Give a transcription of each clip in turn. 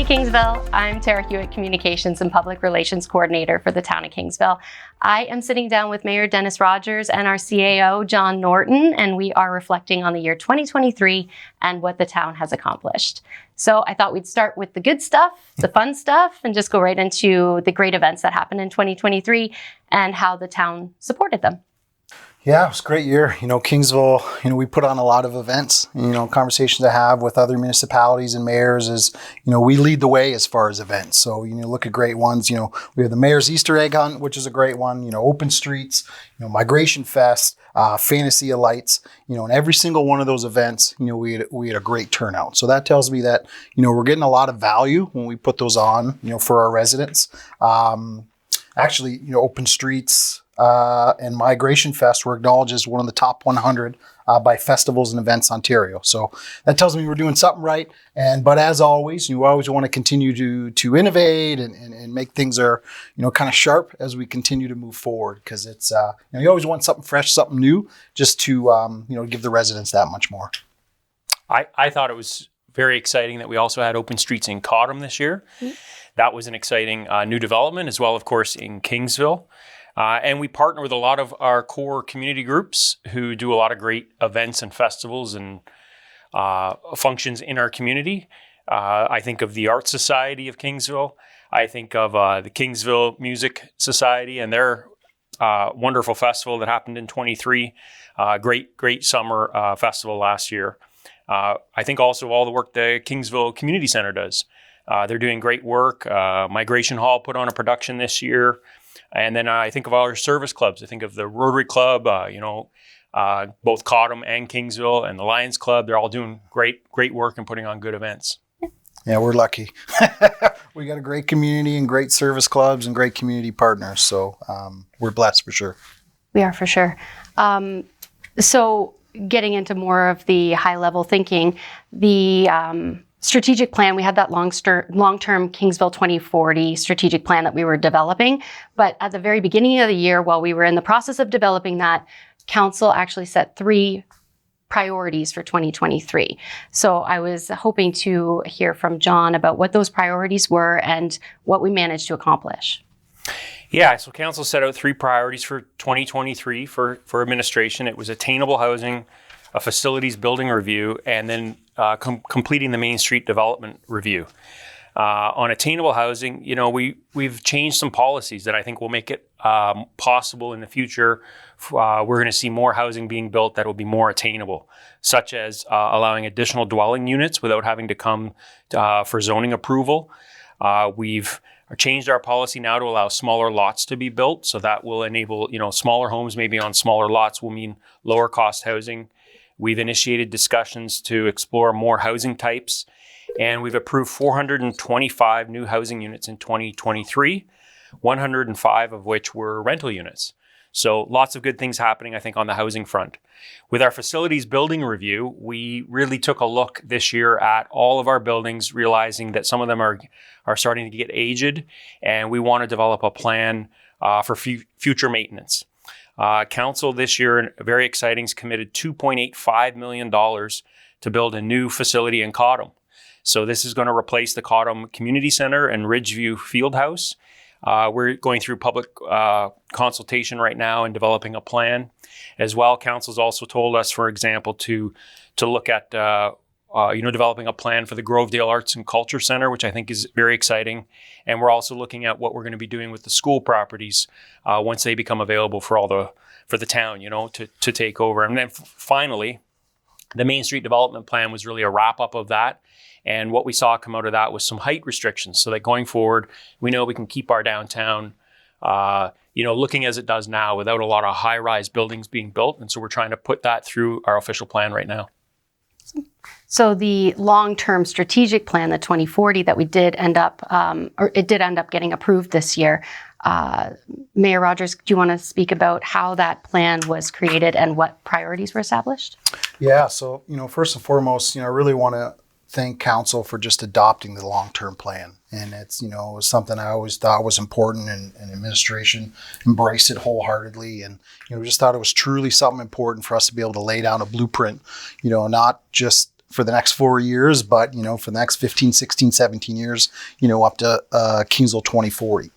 Hey Kingsville, I'm Tara Hewitt, Communications and Public Relations Coordinator for the town of Kingsville. I am sitting down with Mayor Dennis Rogers and our CAO, John Norton, and we are reflecting on the year 2023 and what the town has accomplished. So I thought we'd start with the good stuff, the fun stuff, and just go right into the great events that happened in 2023 and how the town supported them. Yeah, it was a great year. Kingsville, we put on a lot of events. Conversations I have with other municipalities and mayors is, we lead the way as far as events. So, look at great ones. We have the Mayor's Easter Egg Hunt, which is a great one. Open streets, Migration Fest, Fantasy of Lights. And every single one of those events, we had a great turnout. So that tells me that, we're getting a lot of value when we put those on, for our residents. Open streets. And Migration Fest were acknowledged as one of the top 100 by Festivals and Events Ontario. So that tells me we're doing something right. But as always, you always want to continue to innovate and make things are kind of sharp as we continue to move forward, because it's you always want something fresh, something new, just to give the residents that much more. I thought it was very exciting that we also had open streets in Cottam this year. Mm-hmm. That was an exciting new development as well, of course, in Kingsville. And we partner with a lot of our core community groups who do a lot of great events and festivals and functions in our community. I think of the Art Society of Kingsville. I think of the Kingsville Music Society and their wonderful festival that happened in 23. Great summer festival last year. I think also all the work the Kingsville Community Center does. They're doing great work. Migration Hall put on a production this year. And then I think of all our service clubs. I think of the Rotary Club, both Cottam and Kingsville, and the Lions Club. They're all doing great work and putting on good events. Yeah, we're lucky. We got a great community and great service clubs and great community partners. So we're blessed for sure. We are for sure. So getting into more of the high level thinking, the strategic plan, we had that long-term Kingsville 2040 strategic plan that we were developing. But at the very beginning of the year, while we were in the process of developing that, Council actually set 3 priorities for 2023. So I was hoping to hear from John about what those priorities were and what we managed to accomplish. Yeah, so Council set out 3 priorities for 2023 for administration. It was attainable housing, a facilities building review, and then completing the Main Street development review. On attainable housing, we've changed some policies that I think will make it possible in the future. We're going to see more housing being built that will be more attainable, such as allowing additional dwelling units without having to come for zoning approval. We've changed our policy now to allow smaller lots to be built, so that will enable, smaller homes maybe on smaller lots will mean lower cost housing. We've initiated discussions to explore more housing types, and we've approved 425 new housing units in 2023, 105 of which were rental units. So lots of good things happening, I think, on the housing front. With our facilities building review, we really took a look this year at all of our buildings, realizing that some of them are starting to get aged, and we want to develop a plan for future maintenance. Council this year, very exciting, is committed $2.85 million to build a new facility in Cottam. So this is going to replace the Cottam Community Center and Ridgeview Fieldhouse. We're going through public consultation right now and developing a plan. As well, Council's also told us, for example, to look at developing a plan for the Grovedale Arts and Culture Center, which I think is very exciting. And we're also looking at what we're going to be doing with the school properties once they become available for the town, to take over. And then finally, the Main Street Development Plan was really a wrap up of that. And what we saw come out of that was some height restrictions, so that going forward, we know we can keep our downtown, looking as it does now without a lot of high-rise buildings being built. And so we're trying to put that through our official plan right now. So the long-term strategic plan, the 2040 that we did end up, it did end up getting approved this year. Mayor Rogers, do you want to speak about how that plan was created and what priorities were established? Yeah, so, first and foremost, I really want to thank Council for just adopting the long-term plan. And it's, it was something I always thought was important, and administration embraced it wholeheartedly. And, just thought it was truly something important for us to be able to lay down a blueprint, not just for the next 4 years, but, for the next 15, 16, 17 years, up to Kingsville 2040.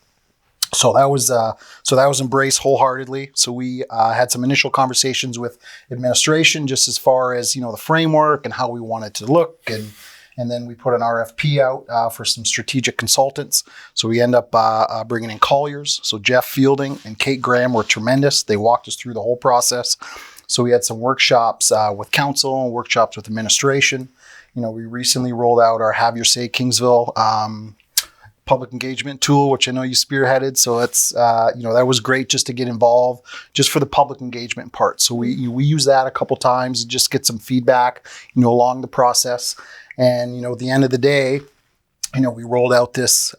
So that was embraced wholeheartedly. So we had some initial conversations with administration, just as far as the framework and how we want it to look, and then we put an RFP out for some strategic consultants. So we end up bringing in Colliers. So Jeff Fielding and Kate Graham were tremendous. They walked us through the whole process. So we had some workshops with council, workshops with administration. We recently rolled out our Have Your Say Kingsville public engagement tool, which I know you spearheaded. So it's, that was great just to get involved just for the public engagement part. So we use that a couple times and just get some feedback, along the process. And, at the end of the day, we rolled out this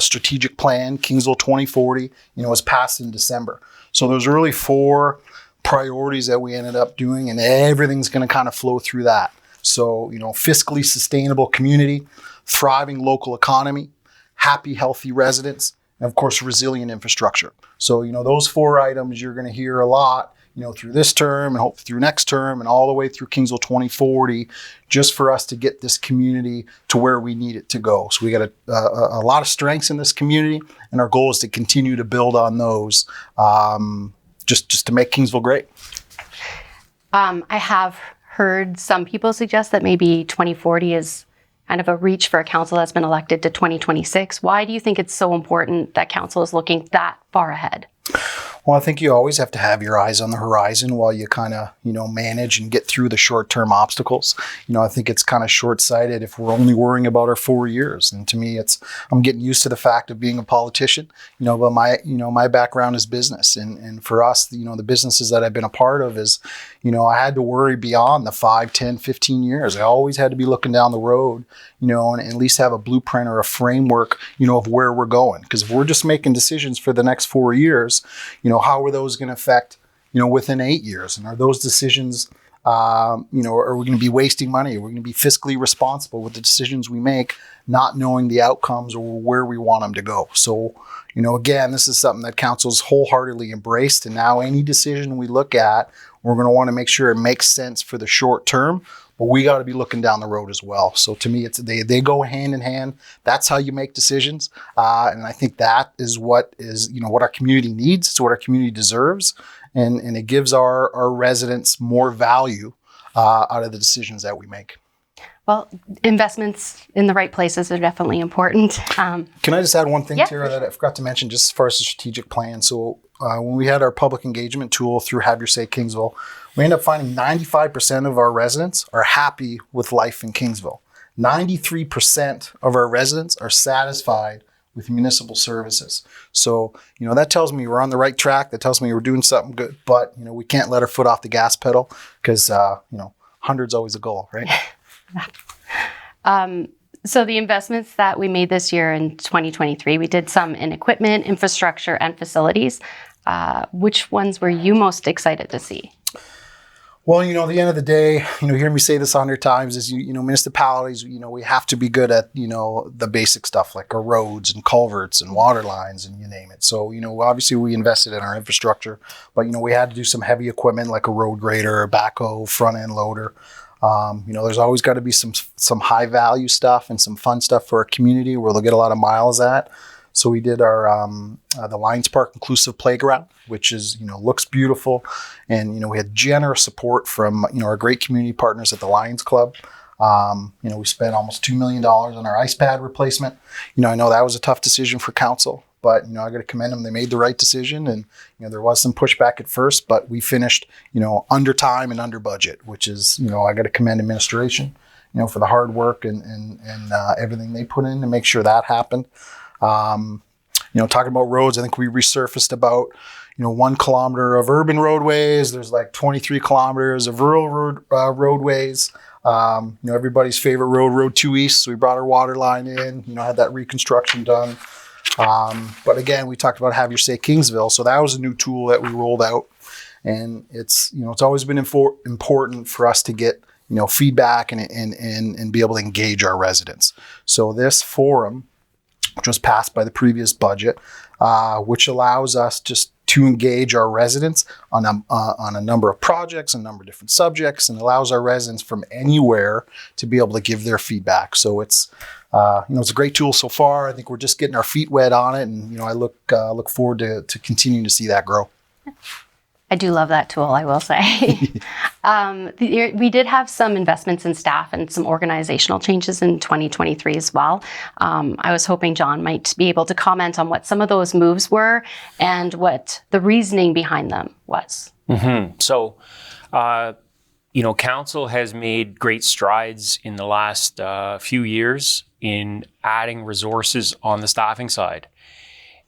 strategic plan, Kingsville 2040, was passed in December. So there's really 4 priorities that we ended up doing, and everything's going to kind of flow through that. So, fiscally sustainable community, thriving local economy, happy, healthy residents, and of course, resilient infrastructure. So, those 4 items you're going to hear a lot, through this term and hopefully through next term and all the way through Kingsville 2040, just for us to get this community to where we need it to go. So we got a lot of strengths in this community, and our goal is to continue to build on those, just to make Kingsville great. I have heard some people suggest that maybe 2040 is kind of a reach for a council that's been elected to 2026. Why do you think it's so important that council is looking that far ahead? Well, I think you always have to have your eyes on the horizon while you kind of, manage and get through the short-term obstacles. I think it's kind of short-sighted if we're only worrying about our 4 years. And to me, I'm getting used to the fact of being a politician, but my background is business. And for us, the businesses that I've been a part of is, I had to worry beyond the 5, 10, 15 years. I always had to be looking down the road, and at least have a blueprint or a framework, of where we're going. Because if we're just making decisions for the next 4 years, how are those going to affect, within 8 years? And are those decisions, are we going to be wasting money? Are we going to be fiscally responsible with the decisions we make, not knowing the outcomes or where we want them to go? So, again, this is something that council's wholeheartedly embraced. And now any decision we look at, we're going to want to make sure it makes sense for the short term, but we got to be looking down the road as well. So to me, they go hand in hand. That's how you make decisions. And I think that is what our community needs. It's what our community deserves. And it gives our residents more value out of the decisions that we make. Well, investments in the right places are definitely important. Can I just add one thing, Yeah, Tara, for that I forgot to mention, just as far as the strategic plan? So when we had our public engagement tool through Have Your Say Kingsville, we ended up finding 95% of our residents are happy with life in Kingsville. 93% of our residents are satisfied with municipal services. So, that tells me we're on the right track. That tells me we're doing something good, but, we can't let our foot off the gas pedal because, 100's always a goal, right? So the investments that we made this year in 2023, we did some in equipment, infrastructure, and facilities. Which ones were you most excited to see? Well, at the end of the day, you hear me say this 100 times is, municipalities, we have to be good at, the basic stuff like our roads and culverts and water lines and you name it. So, obviously we invested in our infrastructure, but, we had to do some heavy equipment like a road grader, a backhoe, front end loader. There's always got to be some high value stuff and some fun stuff for our community where they'll get a lot of miles at. So we did our the Lions Park Inclusive Playground, which is looks beautiful, and we had generous support from our great community partners at the Lions Club. We spent almost $2 million on our ice pad replacement. I know that was a tough decision for council, but I got to commend them. They made the right decision, and there was some pushback at first, but we finished under time and under budget, which is I got to commend administration for the hard work and everything they put in to make sure that happened. Talking about roads, I think we resurfaced about 1 kilometer of urban roadways. There's like 23 kilometers of rural roadways. Everybody's favorite road 2 East. So we brought our water line in, had that reconstruction done. But again, we talked about Have Your Say Kingsville. So that was a new tool that we rolled out, and it's always been important for us to get feedback and be able to engage our residents. So this forum which was passed by the previous budget, which allows us just to engage our residents on a number of projects, a number of different subjects, and allows our residents from anywhere to be able to give their feedback. So it's it's a great tool so far. I think we're just getting our feet wet on it, and I look forward to continuing to see that grow. I do love that tool, I will say. We did have some investments in staff and some organizational changes in 2023 as well. I was hoping John might be able to comment on what some of those moves were and what the reasoning behind them was. Mm-hmm. So, council has made great strides in the last few years in adding resources on the staffing side.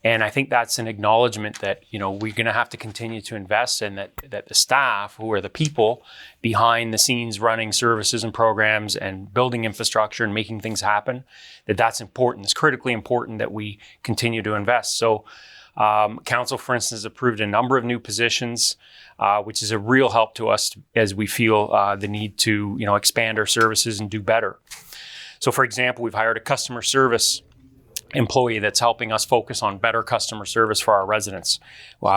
And I think that's an acknowledgement that, we're going to have to continue to invest in that the staff, who are the people behind the scenes running services and programs and building infrastructure and making things happen, that's important. It's critically important that we continue to invest. So council, for instance, approved a number of new positions, which is a real help to us as we feel the need to, expand our services and do better. So, for example, we've hired a customer service employee that's helping us focus on better customer service for our residents.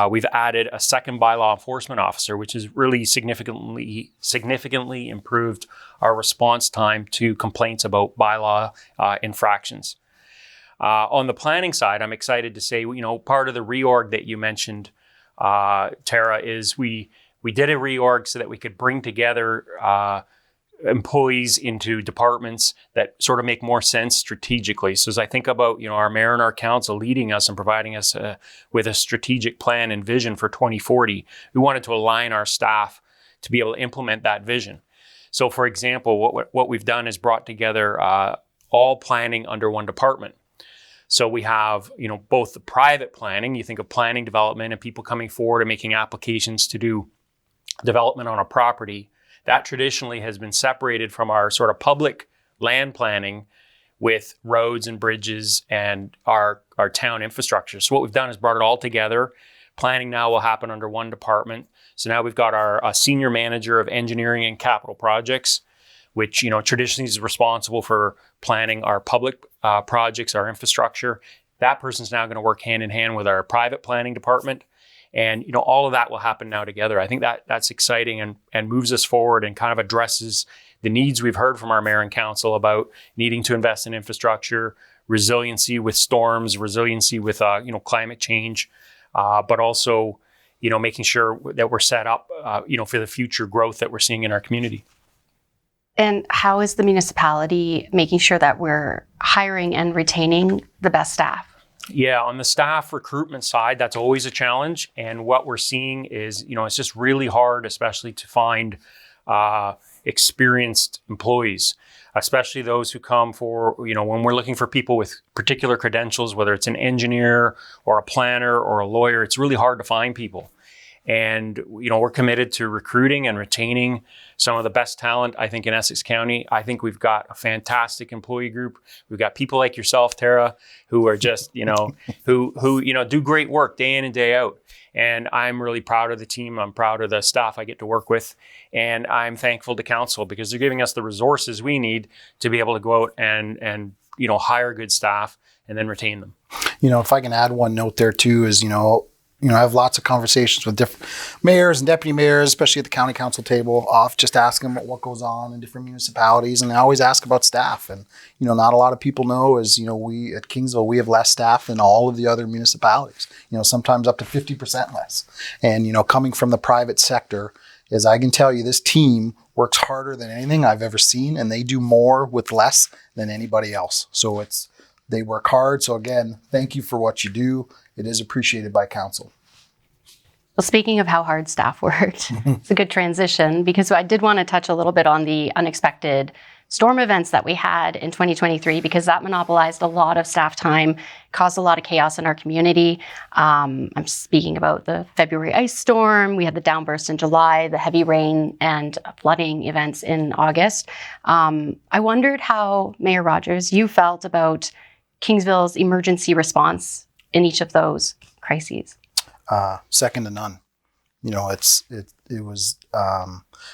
We've added a second bylaw enforcement officer, which has really significantly improved our response time to complaints about bylaw infractions. On the planning side, I'm excited to say, part of the reorg that you mentioned, Tara, is we did a reorg so that we could bring together employees into departments that sort of make more sense strategically. So as I think about, our mayor and our council leading us and providing us with a strategic plan and vision for 2040, we wanted to align our staff to be able to implement that vision. So for example, what we've done is brought together all planning under one department. So we have, both the private planning, you think of planning development and people coming forward and making applications to do development on a property. That traditionally has been separated from our sort of public land planning with roads and bridges and our town infrastructure. So what we've done is brought it all together. Planning now will happen under one department. So now we've got our senior manager of engineering and capital projects, which traditionally is responsible for planning our public projects, our infrastructure. That person's now going to work hand in hand with our private planning department. And, all of that will happen now together. I think that's exciting and moves us forward and kind of addresses the needs we've heard from our mayor and council about needing to invest in infrastructure, resiliency with storms, resiliency with, climate change, but also, making sure that we're set up, for the future growth that we're seeing in our community. And how is the municipality making sure that we're hiring and retaining the best staff? Yeah, on the staff recruitment side, that's always a challenge. And what we're seeing is, it's just really hard, especially to find experienced employees, especially those who come for, when we're looking for people with particular credentials, whether it's an engineer or a planner or a lawyer, it's really hard to find people. And, we're committed to recruiting and retaining some of the best talent, I think, in Essex County. I think we've got a fantastic employee group. We've got people like yourself, Tara, who are just, who do great work day in and day out. And I'm really proud of the team. I'm proud of the staff I get to work with. And I'm thankful to council because they're giving us the resources we need to be able to go out and hire good staff and then retain them. If I can add one note there too is, I have lots of conversations with different mayors and deputy mayors, especially at the county council table, just asking them what goes on in different municipalities. And I always ask about staff. And, not a lot of people know is, we at Kingsville, we have less staff than all of the other municipalities, sometimes up to 50% less. And, coming from the private sector, is I can tell you this team works harder than anything I've ever seen, and they do more with less than anybody else. So they work hard. So again, thank you for what you do. It is appreciated by council. Well, speaking of how hard staff worked, it's a good transition because I did want to touch a little bit on the unexpected storm events that we had in 2023 because that monopolized a lot of staff time, caused a lot of chaos in our community. I'm speaking about the February ice storm. We had the downburst in July, the heavy rain and flooding events in August. I wondered how, Mayor Rogers, you felt about Kingsville's emergency response in each of those crises. Second to none. It was,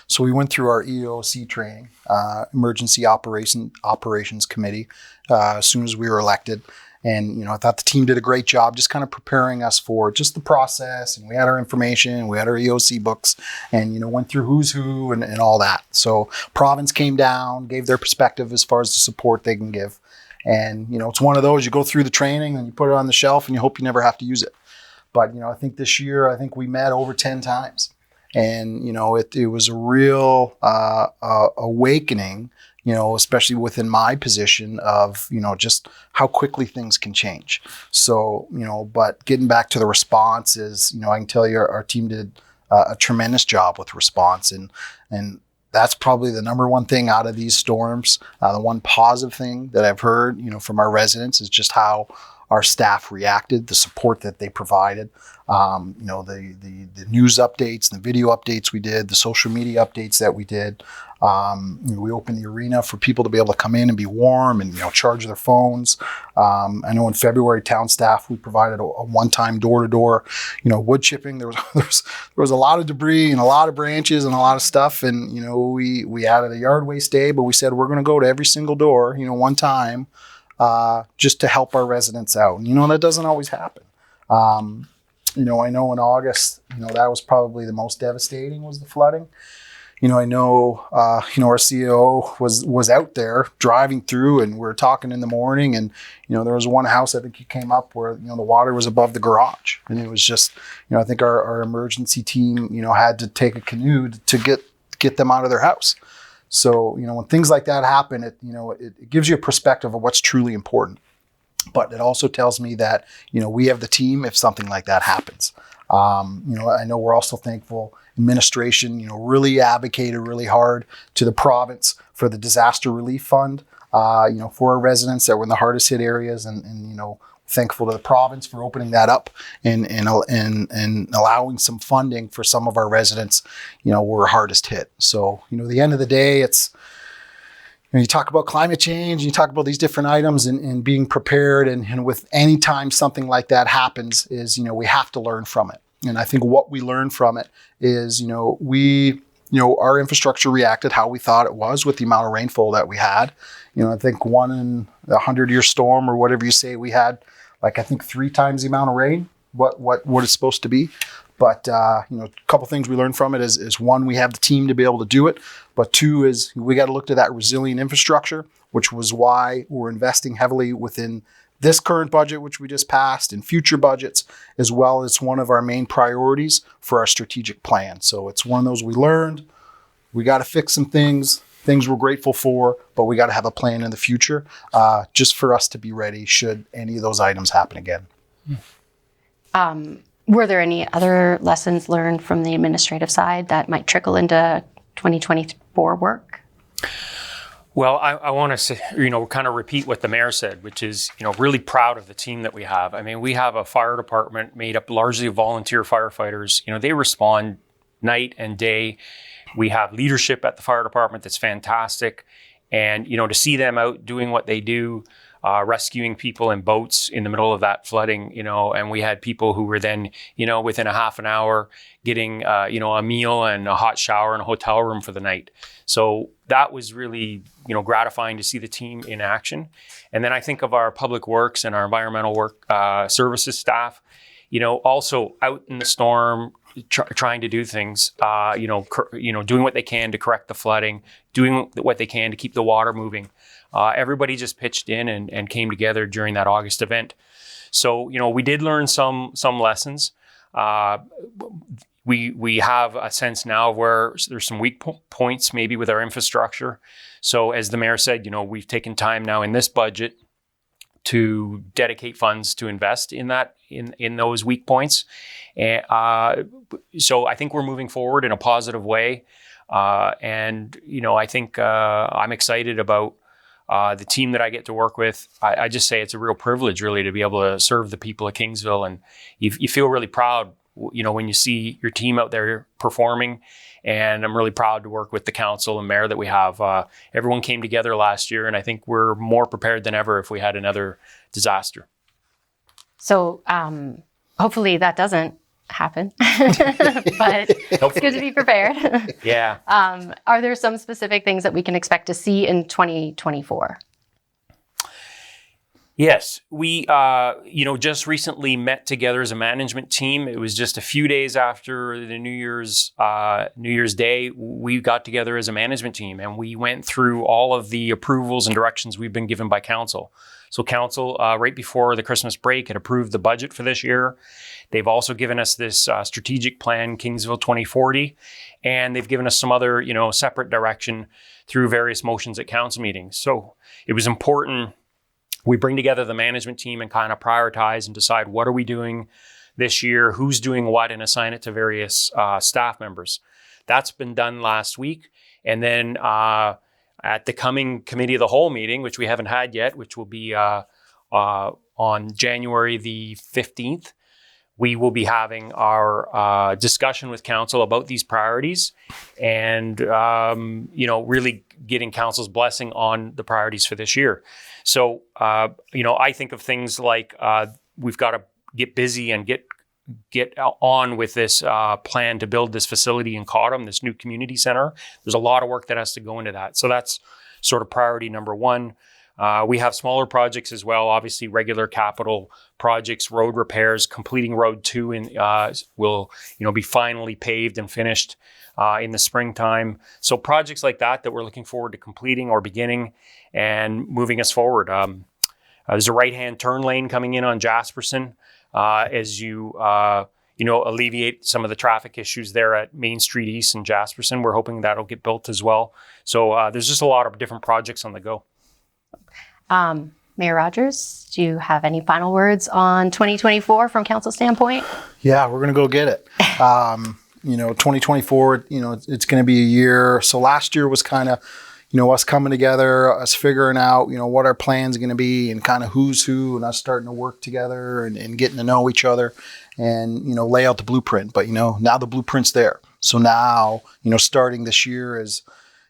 so we went through our EOC training, Emergency Operations Committee, as soon as we were elected. And, I thought the team did a great job just kind of preparing us for just the process. And we had our information, we had our EOC books, and, went through who's who and all that. So province came down, gave their perspective as far as the support they can give. And, it's one of those, you go through the training and you put it on the shelf and you hope you never have to use it. But, I think this year, we met over 10 times. And, it was a real awakening, especially within my position of, just how quickly things can change. So, but getting back to the response is, I can tell you our team did a tremendous job with response. And that's probably the number one thing out of these storms. The one positive thing that I've heard, from our residents is just how our staff reacted, the support that they provided, the news updates, the video updates we did, the social media updates that we did. We opened the arena for people to be able to come in and be warm and, charge their phones. I know in February, town staff, we provided a one-time door-to-door, wood chipping. There was a lot of debris and a lot of branches and a lot of stuff. And, we added a yard waste day, but we said we're going to go to every single door, one time, just to help our residents out. And, that doesn't always happen. I know in August, that was probably the most devastating was the flooding. I know, our CEO was out there driving through, and we were talking in the morning, and, there was one house, I think he came up where, the water was above the garage. And it was just, I think our emergency team, had to take a canoe to get them out of their house. So, when things like that happen, it gives you a perspective of what's truly important. But it also tells me that, we have the team if something like that happens. I know we're also thankful administration, really advocated really hard to the province for the disaster relief fund, for our residents that were in the hardest hit areas, and thankful to the province for opening that up and allowing some funding for some of our residents, were hardest hit. So, at the end of the day, it's, you talk about climate change, you talk about these different items and being prepared. And with any time something like that happens is, we have to learn from it. And I think what we learned from it is, our infrastructure reacted how we thought it was with the amount of rainfall that we had. I think 1 in a 100-year storm or whatever you say, we had 3 times the amount of rain, what it's supposed to be. But, a couple things we learned from it is one, we have the team to be able to do it. But 2 is we got to look to that resilient infrastructure, which was why we're investing heavily within this current budget, which we just passed, and future budgets, as well as one of our main priorities for our strategic plan. So it's one of those we learned. We got to fix some things we're grateful for, but we got to have a plan in the future just for us to be ready should any of those items happen again. Were there any other lessons learned from the administrative side that might trickle into 2024 work? Well, I want to say, kind of repeat what the mayor said, which is, really proud of the team that we have. I mean, we have a fire department made up largely of volunteer firefighters. They respond night and day. We have leadership at the fire department that's fantastic. And, to see them out doing what they do, rescuing people in boats in the middle of that flooding, and we had people who were then, within a half an hour getting, a meal and a hot shower in a hotel room for the night. So that was really, gratifying to see the team in action. And then I think of our public works and our environmental work services staff, also out in the storm, trying to do things, doing what they can to correct the flooding, doing what they can to keep the water moving. Everybody just pitched in and came together during that August event. So, we did learn some lessons. We have a sense now of where there's some weak points maybe with our infrastructure. So as the mayor said, we've taken time now in this budget to dedicate funds to invest in that, in those weak points. And so I think we're moving forward in a positive way. And I think I'm excited about the team that I get to work with. I just say it's a real privilege really to be able to serve the people of Kingsville. And you feel really proud, when you see your team out there performing. And I'm really proud to work with the council and mayor that we have. Everyone came together last year, and I think we're more prepared than ever if we had another disaster. So hopefully that doesn't happen, but it's good to be prepared. Yeah. Are there some specific things that we can expect to see in 2024? Yes, we, just recently met together as a management team. It was just a few days after the New Year's Day. We got together as a management team, and we went through all of the approvals and directions we've been given by council. So council, right before the Christmas break, had approved the budget for this year. They've also given us this strategic plan, Kingsville 2040, and they've given us some other, separate direction through various motions at council meetings. So it was important we bring together the management team and kind of prioritize and decide what are we doing this year, who's doing what, and assign it to various staff members. That's been done last week. And then at the coming committee of the whole meeting, which we haven't had yet, which will be on January the 15th, we will be having our discussion with council about these priorities and, really getting council's blessing on the priorities for this year. So, I think of things like we've got to get busy and get on with this plan to build this facility in Cottam, this new community center. There's a lot of work that has to go into that. So that's sort of priority number one. We have smaller projects as well, obviously regular capital projects, road repairs, completing Road 2 will be finally paved and finished in the springtime. So projects like that we're looking forward to completing or beginning and moving us forward. There's a right-hand turn lane coming in on Jasperson as you alleviate some of the traffic issues there at Main Street East and Jasperson. We're hoping that'll get built as well. So there's just a lot of different projects on the go. Mayor Rogers, do you have any final words on 2024 from council standpoint? Yeah, we're going to go get it. 2024, it's going to be a year. So last year was kind of, us coming together, us figuring out, what our plan's going to be and kind of who's who and us starting to work together and getting to know each other and, lay out the blueprint. But, now the blueprint's there. So now, starting this year is,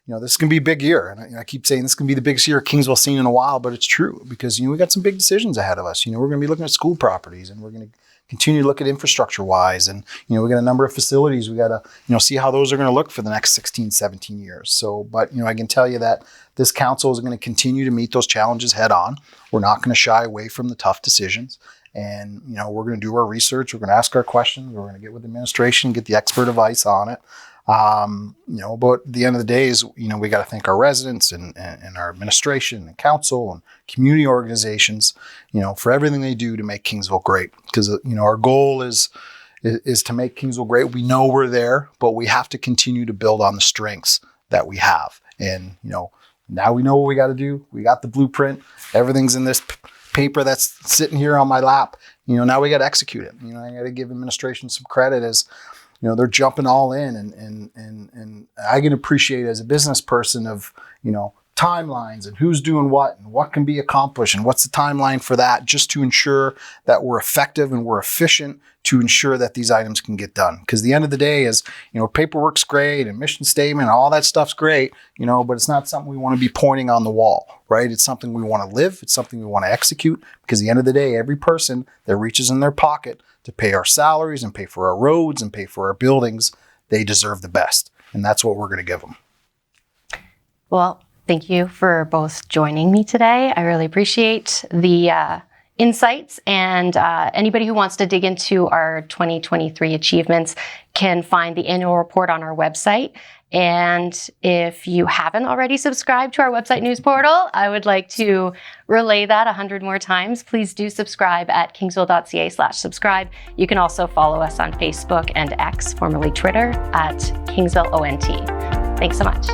this is going to be a big year. And I keep saying this is going to be the biggest year Kingsville's seen in a while, but it's true because, we got some big decisions ahead of us. We're going to be looking at school properties and we're going to continue to look at infrastructure wise. And, we got a number of facilities. We got to, see how those are going to look for the next 16, 17 years. So, but, I can tell you that this council is going to continue to meet those challenges head on. We're not going to shy away from the tough decisions. And, we're going to do our research. We're going to ask our questions. We're going to get with the administration, get the expert advice on it. But at the end of the day is, we got to thank our residents and our administration and council and community organizations, for everything they do to make Kingsville great. Because, our goal is to make Kingsville great. We know we're there, but we have to continue to build on the strengths that we have. And, now we know what we got to do. We got the blueprint. Everything's in this paper that's sitting here on my lap. Now we got to execute it. I got to give administration some credit as, they're jumping all in and I can appreciate as a business person of, timelines and who's doing what and what can be accomplished and what's the timeline for that just to ensure that we're effective and we're efficient to ensure that these items can get done. Because the end of the day is, paperwork's great and mission statement, all that stuff's great, but it's not something we want to be pointing on the wall, right? It's something we want to live. It's something we want to execute because at the end of the day, every person that reaches in their pocket to pay our salaries and pay for our roads and pay for our buildings, they deserve the best. And that's what we're going to give them. Well, thank you for both joining me today. I really appreciate the insights, and anybody who wants to dig into our 2023 achievements can find the annual report on our website. And if you haven't already subscribed to our website news portal, I would like to relay that 100 more times. Please do subscribe at kingsville.ca/subscribe. You can also follow us on Facebook and X, formerly Twitter, at Kingsville ONT. Thanks so much.